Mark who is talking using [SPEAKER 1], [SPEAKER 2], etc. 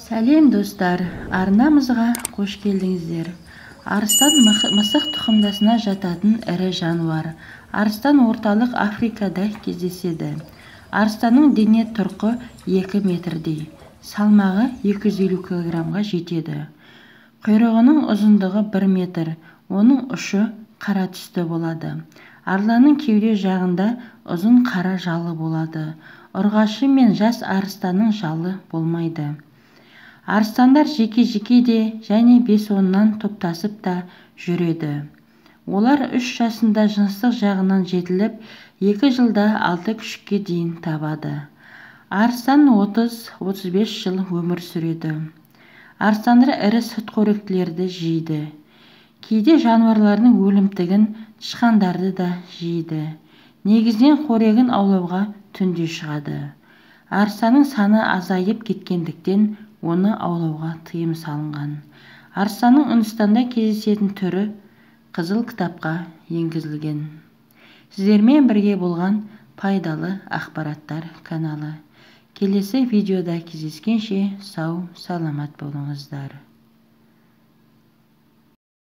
[SPEAKER 1] Сәлем достар, арнамызға қош келдіңіздер. Арыстан мысық тұқымдасына жататын ірі жануар. Арыстан орталық Африкада кездеседі. Арыстанның дене тұрқы 2 метрдей, салмағы 250 килограммға жетеді. Құйрығының ұзындығы 1 метр, оның ұшы қара түсті болады. Арланның кеуде жағында ұзын қара жалы болады. Ұрғашы мен жас арыстанның жалы болмайды. Арыстандар жеке-жеке де және 5-10-нан топтасып та жүреді. Олар 3 жасында жыныстық жағынан жетіліп, 2 жылда 6 күшікке дейін табады. Арыстан 30-35 жыл өмір сүреді. Арыстандар ірі сүтқоректілерді жейді. Кейде жануарлардың өлімтігін, тышқандарды да жейді. Негізінен қорегін аулауға түнде шығады. Арыстанның саны азайып кеткендіктен оны аулауға тыйым салынған. Арыстанның Үндістанда кездесетін түрі қызыл кітапқа енгізілген. Сіздермен бірге болған пайдалы ақпараттар каналы. Келесі видеода кездескенше сау, саламат болыңыздар.